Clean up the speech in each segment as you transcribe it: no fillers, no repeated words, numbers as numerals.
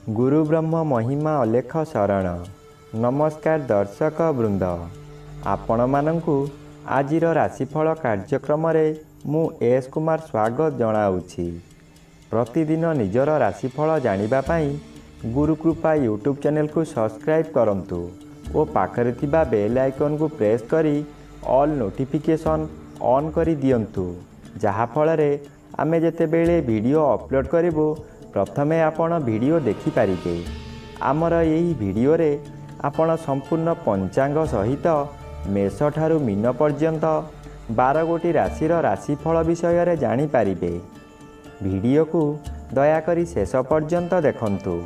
गुरु ब्रह्म महिमा अलेख शरण। नमस्कार दर्शक वृंद, आपण मानंकु आजिर राशिफल कार्यक्रम रे मु एस कुमार स्वागत जनाऊछि। प्रतिदिन निजर राशिफल जानिबा पई गुरुकृपा यूट्यूब चैनल को सब्सक्राइब करंतु और पाखरे थिबा बेल आइकन को प्रेस करी ऑल नोटिफिकेशन ऑन करी दियंतु, जहा फल रे आमे जेते बेले वीडियो अपलोड करिवो प्रथमे आपण वीडियो देखि पारिबे। आमर यही वीडियो रे आपण संपूर्ण पंचांग सहित मेष ठारू मीन पर्यंत 12 गोटी राशिर राशिफल विषय रे जानि पारिबे। वीडियो को दयाकरी शेष पर्यंत देखंतु।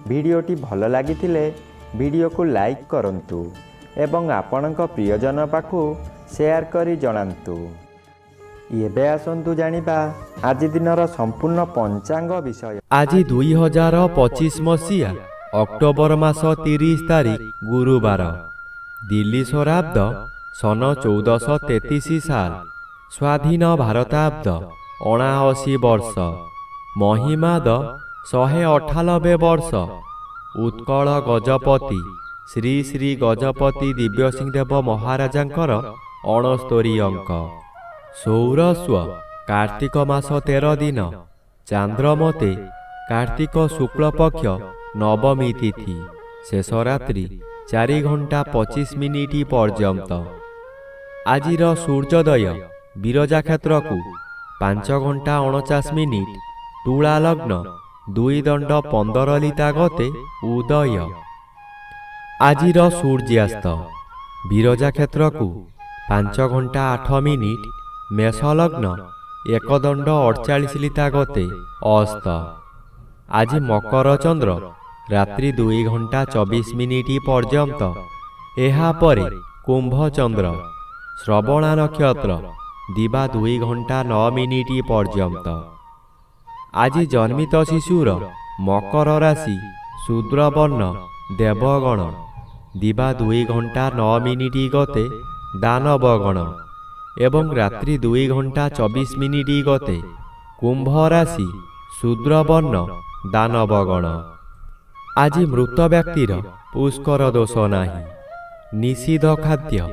वीडियोटी भल लागिथिले वीडियो को लाइक करंतु एवं आपणक प्रियजन पाखु शेयर करी जणांतु। एबे आसंतु जानिबा आज दिनर संपूर्ण पंचांग विषय। आज 2025 मसीहा अक्टोबर मास 30 तारीख गुरुवार, दिल्ली स्वराब्द सन 1433 साल, स्वाधीन भारताब्द 79 वर्ष, महिमाद 198 वर्ष, उत्कल गजपति श्री श्री गजपति दिव्यसिंहदेव महाराजांकर 69 अंक, सौरस्व कार्तिक मास 13 दिन, चांद्रमते कार्तिक शुक्ल पक्ष नवमी तिथि, शेष रात्रि 4 घंटा 25 मिनिट पर्यंत। आजिर सूर्योदय बिरजा क्षेत्र को 5 घंटा 49 मिनिट, तुला लग्न 2 दंड 15 लिता गते उदय। आजिर सूर्यास्त बिरजा क्षेत्र को 5 घंटा 8 मिनिट, मेष लग्न 1 दंड 48 लिता गते अस्त। आज मकर चंद्र रात्रि 2 घंटा 24 मिनिट पर्यंत, एहा परे कुंभ चंद्र, श्रवणा नक्षत्र दिवा 2 घंटा 9 मिनिट पर्यंत। आज जन्मित शिशुर मकर राशि शूद्र वर्ण देवगण, दिवा 2 घंटा 9 मिनिट गते दानवगण एवं रात्रि 2 घंटा 24 मिनिट गते कुंभ राशि शूद्र वर्ण दानवगण। आज मृत व्यक्तिर पुष्कर दोष नाही। निषिद्ध खाद्य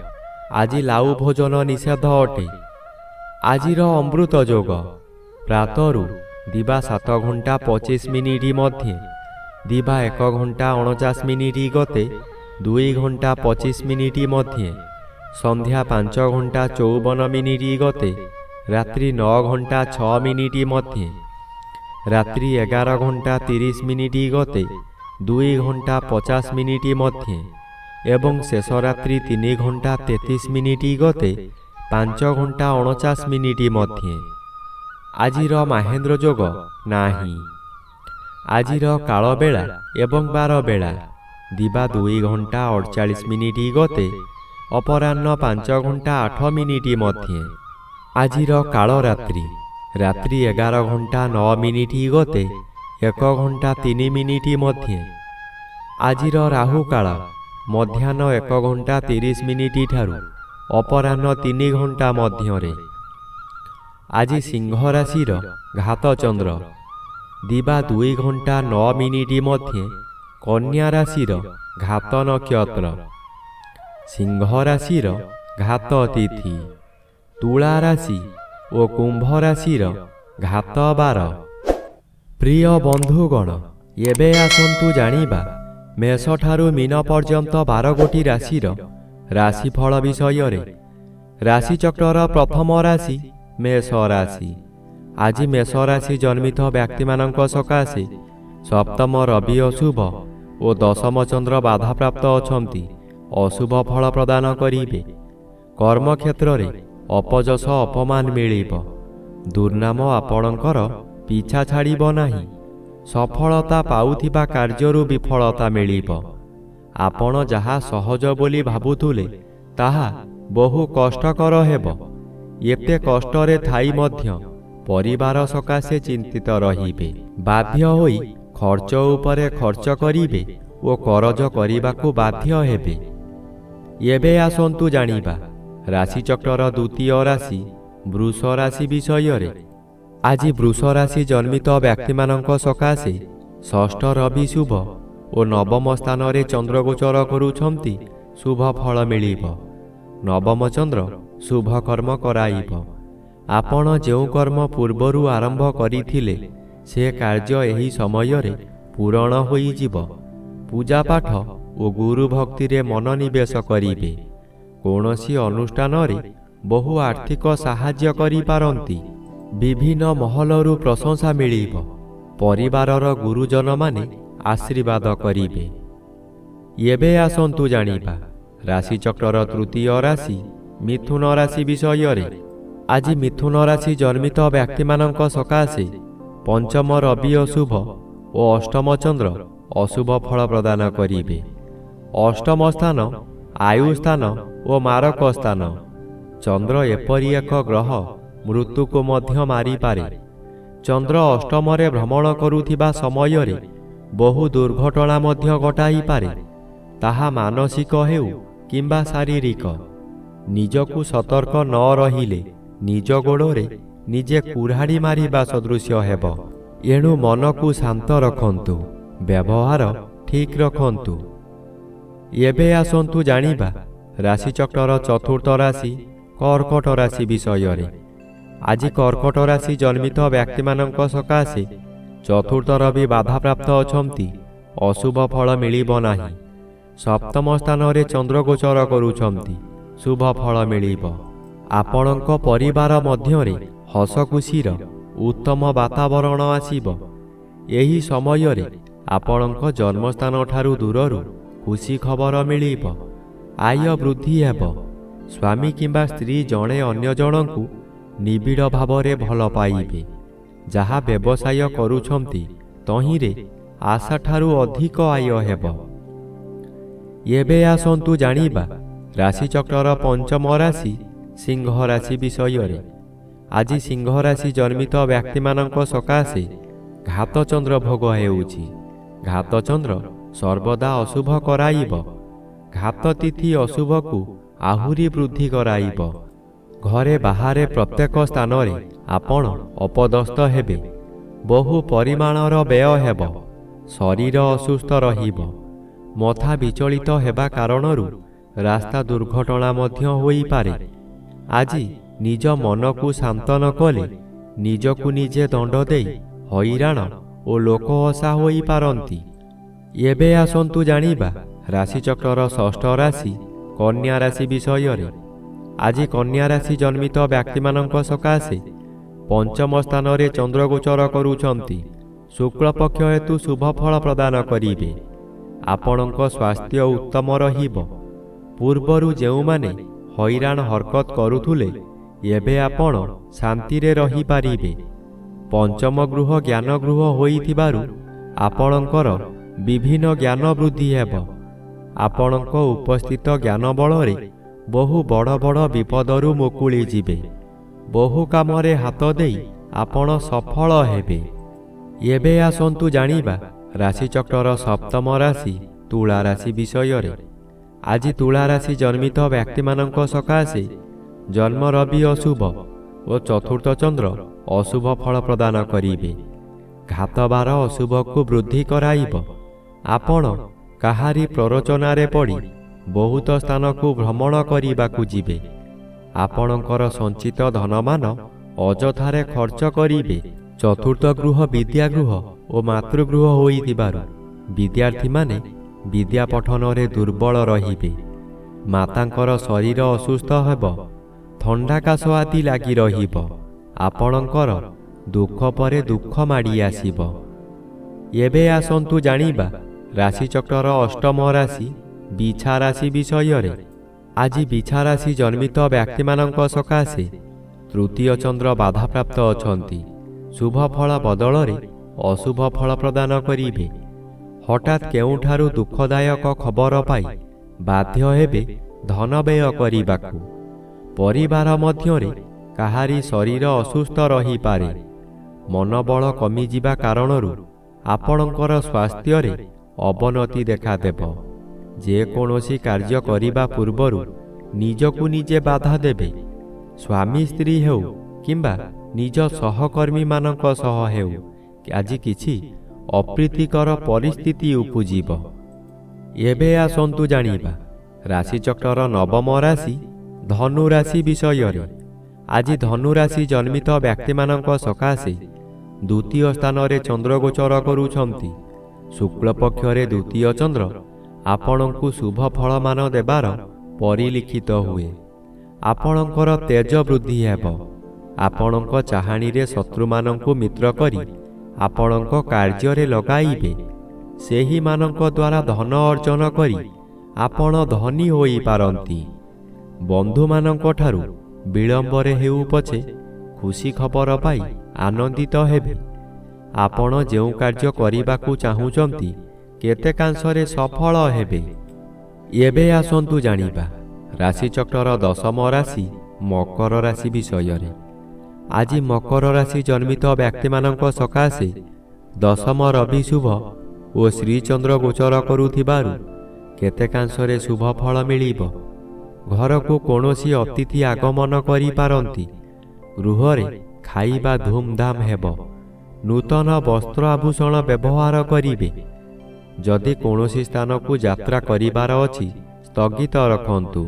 आज लाउ भोजन निषेध अटे। आजिर अमृत जोग प्रातरु दिवा 7 घंटा 25 मिनिट मध्य, दिवा 1 घंटा 49 मिनिट गते 2 घंटा 25 मिनिट मध्य, संध्या 5 घंटा 54 मिनिट गते रात्रि 9 घंटा 6 मिनिट मध्य, रात्रि 11 घंटा 30 मिनिट गते 2 घंटा 50 मिनिट मध्य एवं शेष रात्रि 3 घंटा 33 मिनिट गते 5 घंटा 49 मिनिट मध्य। आजिर महेंद्र जोग नाही। आजिर काल बेला एवं 12 बेला, दिवा 2 घंटा 48 मिनिट गते अपराह्न 5 घंटा 8 मिनिट मध्य। आजिर काल रात्रि रात्रि 11 घंटा 9 मिनिट गते 1 घंटा 3 मिनिट मध्य। आजिर राहु काल मध्याह्न 1 घंटा 30 मिनिट ठारू अपराह्न 3 घंटा मध्य। आज सिंह राशिर घात चंद्र, दिवा 2 घंटा 9 मिनिट मध्य, कन्या राशिर घात नक्षत्र, सिंह राशिर घात तिथि, तुला राशि और कुंभ राशिर घात बार। प्रिय बंधुगण, एबे आसंतु जानिबा मेष ठारू मीन पर्यंत 12 गोटी राशिर राशिफल विषय रे। राशि चक्रर प्रथम राशि मेष राशि। आज मेष राशि जन्मित व्यक्ति मानक सकाशे सप्तम रवि अशुभ और दशम चंद्र बाधा प्राप्त अछंती अशुभ फल प्रदान करिवे। कर्म क्षेत्र रे अपजस अपमान मिलिब। दुर्नाम आपणकर पीछा छाड़िब नाही। सफलता पाउथिबा कार्यरु विफलता मिलिब। आपण जहा सहज बोली भाबुथुले ताहा बहु कष्टकर हेब। एते कष्टरे थाई मध्य परिवार सकाशे चिंतित रहिबे। बाध्य होई खर्च उपरे खर्च करिवे ओ करज करिबाकू बाध्य हेबे। ଏବେ ଆସନ୍ତୁ ଜାଣିବା ରାଶିଚକ୍ରର ଦ୍ୱିତୀୟ ରାଶି ବୃଷ ରାଶି ବିଷୟରେ। ଆଜି ବୃଷ ରାଶି ଜନ୍ମିତ ବ୍ୟକ୍ତିମାନଙ୍କ ସକାଶେ ଷଷ୍ଠ ରବି ଶୁଭ ଓ ନବମ ସ୍ଥାନରେ ଚନ୍ଦ୍ର ଗୋଚର କରୁଛନ୍ତି। ଶୁଭ ଫଳ ମିଳିବ। ନବମ ଚନ୍ଦ୍ର ଶୁଭ କର୍ମ କରାଇବ। ଆପଣ ଯେଉଁ କର୍ମ ପୂର୍ବରୁ ଆରମ୍ଭ କରିଥିଲେ ସେ କାର୍ଯ୍ୟ ଏହି ସମୟରେ ପୂରଣ ହୋଇଯିବ। ପୂଜାପାଠ ଓ ଗୁରୁ ଭକ୍ତିରେ ମନୋନିବେଶ କରିବେ। କୌଣସି ଅନୁଷ୍ଠାନରେ ବହୁ ଆର୍ଥିକ ସାହାଯ୍ୟ କରିପାରନ୍ତି। ବିଭିନ୍ନ ମହଲରୁ ପ୍ରଶଂସା ମିଳିବ। ପରିବାରର ଗୁରୁଜନମାନେ ଆଶୀର୍ବାଦ କରିବେ। ଏବେ ଆସନ୍ତୁ ଜାଣିବା ରାଶିଚକ୍ରର ତୃତୀୟ ରାଶି ମିଥୁନ ରାଶି ବିଷୟରେ। ଆଜି ମିଥୁନ ରାଶି ଜନ୍ମିତ ବ୍ୟକ୍ତିମାନଙ୍କ ସକାଶେ ପଞ୍ଚମ ରବି ଅଶୁଭ ଓ ଅଷ୍ଟମ ଚନ୍ଦ୍ର ଅଶୁଭ ଫଳ ପ୍ରଦାନ କରିବେ। ଅଷ୍ଟମ ସ୍ଥାନ ଆୟୁ ସ୍ଥାନ ଓ ମାରକ ସ୍ଥାନ। ଚନ୍ଦ୍ର ଏପରି ଏକ ଗ୍ରହ ମୃତ୍ୟୁକୁ ମଧ୍ୟ ମାରିପାରେ। ଚନ୍ଦ୍ର ଅଷ୍ଟମରେ ଭ୍ରମଣ କରୁଥିବା ସମୟରେ ବହୁ ଦୁର୍ଘଟଣା ମଧ୍ୟ ଘଟାଇପାରେ। ତାହା ମାନସିକ ହେଉ କିମ୍ବା ଶାରୀରିକ। ନିଜକୁ ସତର୍କ ନ ରହିଲେ ନିଜ ଗୋଡ଼ରେ ନିଜେ କୁରାଢ଼ି ମାରିବା ସଦୃଶ୍ୟ ହେବ। ଏଣୁ ମନକୁ ଶାନ୍ତ ରଖନ୍ତୁ। ବ୍ୟବହାର ଠିକ୍ ରଖନ୍ତୁ। ଏବେ ଆସନ୍ତୁ ଜାଣିବା ରାଶିଚକ୍ରର ଚତୁର୍ଥ ରାଶି କର୍କଟ ରାଶି ବିଷୟରେ। ଆଜି କର୍କଟ ରାଶି ଜନ୍ମିତ ବ୍ୟକ୍ତିମାନଙ୍କ ସକାଶେ ଚତୁର୍ଥ ରବି ବାଧାପ୍ରାପ୍ତ ଅଛନ୍ତି। ଅଶୁଭ ଫଳ ମିଳିବ ନାହିଁ। ସପ୍ତମ ସ୍ଥାନରେ ଚନ୍ଦ୍ର ଗୋଚର କରୁଛନ୍ତି। ଶୁଭ ଫଳ ମିଳିବ। ଆପଣଙ୍କ ପରିବାର ମଧ୍ୟରେ ହସଖୁସିର ଉତ୍ତମ ବାତାବରଣ ଆସିବ। ଏହି ସମୟରେ ଆପଣଙ୍କ ଜନ୍ମସ୍ଥାନଠାରୁ ଦୂରରୁ ଖୁସି ଖବର ମିଳିବ। ଆୟ ବୃଦ୍ଧି ହେବ। ସ୍ୱାମୀ କିମ୍ବା ସ୍ତ୍ରୀ ଜଣେ ଅନ୍ୟ ଜଣଙ୍କୁ ନିବିଡ଼ ଭାବରେ ଭଲ ପାଇବେ। ଯାହା ବ୍ୟବସାୟ କରୁଛନ୍ତି ତହିଁରେ ଆଶାଠାରୁ ଅଧିକ ଆୟ ହେବ। ଏବେ ଆସନ୍ତୁ ଜାଣିବା ରାଶିଚକ୍ରର ପଞ୍ଚମ ରାଶି ସିଂହ ରାଶି ବିଷୟରେ। ଆଜି ସିଂହ ରାଶି ଜନ୍ମିତ ବ୍ୟକ୍ତିମାନଙ୍କ ସକାଶେ ଘାତଚନ୍ଦ୍ର ଭୋଗ ହେଉଛି। ଘାତଚନ୍ଦ୍ର ସର୍ବଦା ଅଶୁଭ କରାଇବ। ଘାତ ତିଥି ଅଶୁଭକୁ ଆହୁରି ବୃଦ୍ଧି କରାଇବ। ଘରେ ବାହାରେ ପ୍ରତ୍ୟେକ ସ୍ଥାନରେ ଆପଣ ଅପଦସ୍ଥ ହେବେ। ବହୁ ପରିମାଣର ବ୍ୟୟ ହେବ। ଶରୀର ଅସୁସ୍ଥ ରହିବ। ମଥା ବିଚଳିତ ହେବା କାରଣରୁ ରାସ୍ତା ଦୁର୍ଘଟଣା ମଧ୍ୟ ହୋଇପାରେ। ଆଜି ନିଜ ମନକୁ ଶାନ୍ତ ନ କଲେ ନିଜକୁ ନିଜେ ଦଣ୍ଡ ଦେଇ ହଇରାଣ ଓ ଲୋକ ହସା ହୋଇପାରନ୍ତି। ଏବେ ଆସନ୍ତୁ ଜାଣିବା ରାଶିଚକ୍ରର ଷଷ୍ଠ ରାଶି କନ୍ୟା ରାଶି ବିଷୟରେ। ଆଜି କନ୍ୟା ରାଶି ଜନ୍ମିତ ବ୍ୟକ୍ତିମାନଙ୍କ ସକାଶେ ପଞ୍ଚମ ସ୍ଥାନରେ ଚନ୍ଦ୍ର ଗୋଚର କରୁଛନ୍ତି। ଶୁକ୍ଳପକ୍ଷ ହେତୁ ଶୁଭ ଫଳ ପ୍ରଦାନ କରିବେ। ଆପଣଙ୍କ ସ୍ୱାସ୍ଥ୍ୟ ଉତ୍ତମ ରହିବ। ପୂର୍ବରୁ ଯେଉଁମାନେ ହଇରାଣ ହରକତ କରୁଥିଲେ ଏବେ ଆପଣ ଶାନ୍ତିରେ ରହିପାରିବେ। ପଞ୍ଚମ ଗୃହ ଜ୍ଞାନ ଗୃହ ହୋଇଥିବାରୁ ଆପଣଙ୍କର ବିଭିନ୍ନ ଜ୍ଞାନ ବୃଦ୍ଧି ହେବ। ଆପଣଙ୍କ ଉପସ୍ଥିତ ଜ୍ଞାନ ବଳରେ ବହୁ ବଡ଼ ବଡ଼ ବିପଦରୁ ମୁକୁଳି ଯିବେ। ବହୁ କାମରେ ହାତ ଦେଇ ଆପଣ ସଫଳ ହେବେ। ଏବେ ଆସନ୍ତୁ ଜାଣିବା ରାଶିଚକ୍ରର ସପ୍ତମ ରାଶି ତୁଳା ରାଶି ବିଷୟରେ। ଆଜି ତୁଳା ରାଶି ଜନ୍ମିତ ବ୍ୟକ୍ତିମାନଙ୍କ ସକାଶେ ଜନ୍ମ ରବି ଅଶୁଭ ଓ ଚତୁର୍ଥ ଚନ୍ଦ୍ର ଅଶୁଭ ଫଳ ପ୍ରଦାନ କରିବେ। ଘାତବାର ଅଶୁଭକୁ ବୃଦ୍ଧି କରାଇବ। ଆପଣ କାହାରି ପ୍ରରୋଚନାରେ ପଡ଼ି ବହୁତ ସ୍ଥାନକୁ ଭ୍ରମଣ କରିବାକୁ ଯିବେ। ଆପଣଙ୍କର ସଞ୍ଚିତ ଧନମାନ ଅଯଥାରେ ଖର୍ଚ୍ଚ କରିବେ। ଚତୁର୍ଥ ଗୃହ ବିଦ୍ୟାଗୃହ ଓ ମାତୃଗୃହ ହୋଇଥିବାରୁ ବିଦ୍ୟାର୍ଥୀମାନେ ବିଦ୍ୟା ପଠନରେ ଦୁର୍ବଳ ରହିବେ। ମାତାଙ୍କର ଶରୀର ଅସୁସ୍ଥ ହେବ। ଥଣ୍ଡା କାଶ ଆଦି ଲାଗି ରହିବ। ଆପଣଙ୍କର ଦୁଃଖ ପରେ ଦୁଃଖ ମାଡ଼ି ଆସିବ। ଏବେ ଆସନ୍ତୁ ଜାଣିବା ରାଶିଚକ୍ରର ଅଷ୍ଟମ ରାଶି ବିଛା ରାଶି ବିଷୟରେ। ଆଜି ବିଛା ରାଶି ଜନ୍ମିତ ବ୍ୟକ୍ତିମାନଙ୍କ ସକାଶେ ତୃତୀୟ ଚନ୍ଦ୍ର ବାଧାପ୍ରାପ୍ତ ଅଛନ୍ତି। ଶୁଭ ଫଳ ବଦଳରେ ଅଶୁଭ ଫଳ ପ୍ରଦାନ କରିବେ। ହଠାତ୍ କେଉଁଠାରୁ ଦୁଃଖଦାୟକ ଖବର ପାଇ ବାଧ୍ୟ ହେବେ ଧନ ବ୍ୟୟ କରିବାକୁ। ପରିବାର ମଧ୍ୟରେ କାହାରି ଶରୀର ଅସୁସ୍ଥ ରହିପାରେ। ମନୋବଳ କମିଯିବା କାରଣରୁ ଆପଣଙ୍କର ସ୍ୱାସ୍ଥ୍ୟରେ ଅବନତି ଦେଖାଦେବ। ଯେକୌଣସି କାର୍ଯ୍ୟ କରିବା ପୂର୍ବରୁ ନିଜକୁ ନିଜେ ବାଧା ଦେବେ। ସ୍ୱାମୀ ସ୍ତ୍ରୀ ହେଉ କିମ୍ବା ନିଜ ସହକର୍ମୀମାନଙ୍କ ସହ ହେଉ, ଆଜି କିଛି ଅପ୍ରୀତିକର ପରିସ୍ଥିତି ଉପୁଜିବ। ଏବେ ଆସନ୍ତୁ ଜାଣିବା ରାଶିଚକ୍ରର ନବମ ରାଶି ଧନୁ ରାଶି ବିଷୟରେ। ଆଜି ଧନୁ ରାଶି ଜନ୍ମିତ ବ୍ୟକ୍ତିମାନଙ୍କ ସକାଶେ ଦ୍ୱିତୀୟ ସ୍ଥାନରେ ଚନ୍ଦ୍ର ଗୋଚର କରୁଛନ୍ତି। ଶୁକ୍ଳପକ୍ଷରେ ଦ୍ୱିତୀୟ ଚନ୍ଦ୍ର ଆପଣଙ୍କୁ ଶୁଭ ଫଳମାନ ଦେବାର ପରିଲିଖିତ ହୁଏ। ଆପଣଙ୍କର ତେଜ ବୃଦ୍ଧି ହେବ। ଆପଣଙ୍କ ଚାହାଣୀରେ ଶତ୍ରୁମାନଙ୍କୁ ମିତ୍ର କରି ଆପଣଙ୍କ କାର୍ଯ୍ୟରେ ଲଗାଇବେ। ସେହିମାନଙ୍କ ଦ୍ୱାରା ଧନ ଅର୍ଜନ କରି ଆପଣ ଧନୀ ହୋଇପାରନ୍ତି। ବନ୍ଧୁମାନଙ୍କ ଠାରୁ ବିଳମ୍ବରେ ହେଉ ପଛେ ଖୁସି ଖବର ପାଇ ଆନନ୍ଦିତ ହେବେ। ଆପଣ ଯେଉଁ କାର୍ଯ୍ୟ କରିବାକୁ ଚାହୁଁଛନ୍ତି କେତେକାଂଶରେ ସଫଳ ହେବେ। ଏବେ ଆସନ୍ତୁ ଜାଣିବା ରାଶିଚକ୍ରର ଦଶମ ରାଶି ମକର ରାଶି ବିଷୟରେ। ଆଜି ମକର ରାଶି ଜନ୍ମିତ ବ୍ୟକ୍ତିମାନଙ୍କ ସକାଶେ ଦଶମ ରବି ଶୁଭ ଓ ଶ୍ରୀଚନ୍ଦ୍ର ଗୋଚର କରୁଥିବାରୁ କେତେକାଂଶରେ ଶୁଭ ଫଳ ମିଳିବ। ଘରକୁ କୌଣସି ଅତିଥି ଆଗମନ କରିପାରନ୍ତି। ଗୃହରେ ଖାଇବା ଧୁମଧାମ ହେବ। ନୂତନ ବସ୍ତ୍ର ଆଭୂଷଣ ବ୍ୟବହାର କରିବେ। ଯଦି କୌଣସି ସ୍ଥାନକୁ ଯାତ୍ରା କରିବାର ଅଛି ସ୍ଥଗିତ ରଖନ୍ତୁ।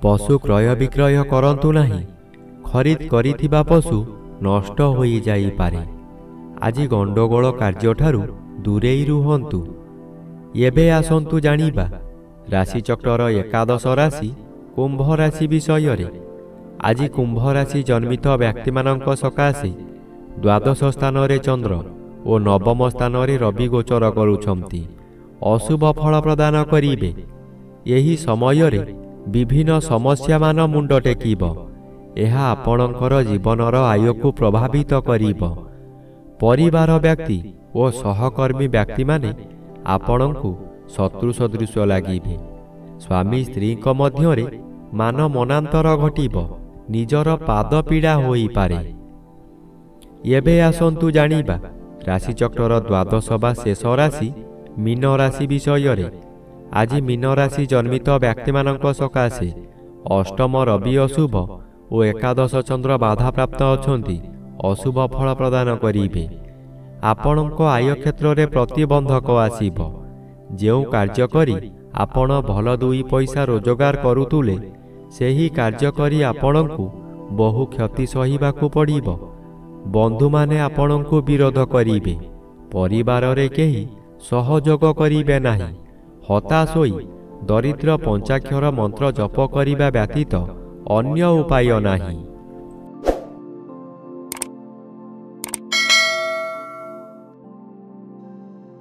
ପଶୁ କ୍ରୟ ବିକ୍ରୟ କରନ୍ତୁ ନାହିଁ। ଖରିଦ କରିଥିବା ପଶୁ ନଷ୍ଟ ହୋଇଯାଇପାରେ। ଆଜି ଗଣ୍ଡଗୋଳ କାର୍ଯ୍ୟଠାରୁ ଦୂରେଇ ରୁହନ୍ତୁ। ଏବେ ଆସନ୍ତୁ ଜାଣିବା ରାଶିଚକ୍ରର ଏକାଦଶ ରାଶି କୁମ୍ଭ ରାଶି ବିଷୟରେ। ଆଜି କୁମ୍ଭ ରାଶି ଜନ୍ମିତ ବ୍ୟକ୍ତିମାନଙ୍କ ସକାଶେ ଦ୍ୱାଦଶ ସ୍ଥାନରେ ଚନ୍ଦ୍ର ଓ ନବମ ସ୍ଥାନରେ ରବି ଗୋଚର କରୁଛନ୍ତି। ଅଶୁଭ ଫଳ ପ୍ରଦାନ କରିବେ। ଏହି ସମୟରେ ବିଭିନ୍ନ ସମସ୍ୟାମାନ ମୁଣ୍ଡ ଟେକିବ। ଏହା ଆପଣଙ୍କର ଜୀବନର ଆୟକୁ ପ୍ରଭାବିତ କରିବ। ପରିବାର ବ୍ୟକ୍ତି ଓ ସହକର୍ମୀ ବ୍ୟକ୍ତିମାନେ ଆପଣଙ୍କୁ ଶତ୍ରୁ ସଦୃଶ ଲାଗିବେ। ସ୍ୱାମୀ ସ୍ତ୍ରୀଙ୍କ ମଧ୍ୟରେ ମାନ ମନାନ୍ତର ଘଟିବ। ନିଜର ପାଦ ପୀଡ଼ା ହୋଇପାରେ। ଏବେ ଆସନ୍ତୁ ଜାଣିବା ରାଶିଚକ୍ରର ଦ୍ୱାଦଶ ବା ଶେଷ ରାଶି ମୀନ ରାଶି ବିଷୟରେ। ଆଜି ମୀନ ରାଶି ଜନ୍ମିତ ବ୍ୟକ୍ତିମାନଙ୍କ ସକାଶେ ଅଷ୍ଟମ ରବି ଅଶୁଭ ଓ ଏକାଦଶ ଚନ୍ଦ୍ର ବାଧାପ୍ରାପ୍ତ ଅଛନ୍ତି। ଅଶୁଭ ଫଳ ପ୍ରଦାନ କରିବେ। ଆପଣଙ୍କ ଆୟ କ୍ଷେତ୍ରରେ ପ୍ରତିବନ୍ଧକ ଆସିବ। ଯେଉଁ କାର୍ଯ୍ୟ କରି ଆପଣ ଭଲ ଦୁଇ ପଇସା ରୋଜଗାର କରୁଥିଲେ ସେହି କାର୍ଯ୍ୟ କରି ଆପଣଙ୍କୁ ବହୁ କ୍ଷତି ସହିବାକୁ ପଡ଼ିବ। ବନ୍ଧୁମାନେ ଆପଣଙ୍କୁ ବିରୋଧ କରିବେ। ପରିବାରରେ କେହି ସହଯୋଗ କରିବେ ନାହିଁ। ହତାଶ ହୋଇ ଦରିଦ୍ର ପଞ୍ଚାକ୍ଷର ମନ୍ତ୍ର ଜପ କରିବା ବ୍ୟତୀତ ଅନ୍ୟ ଉପାୟ ନାହିଁ।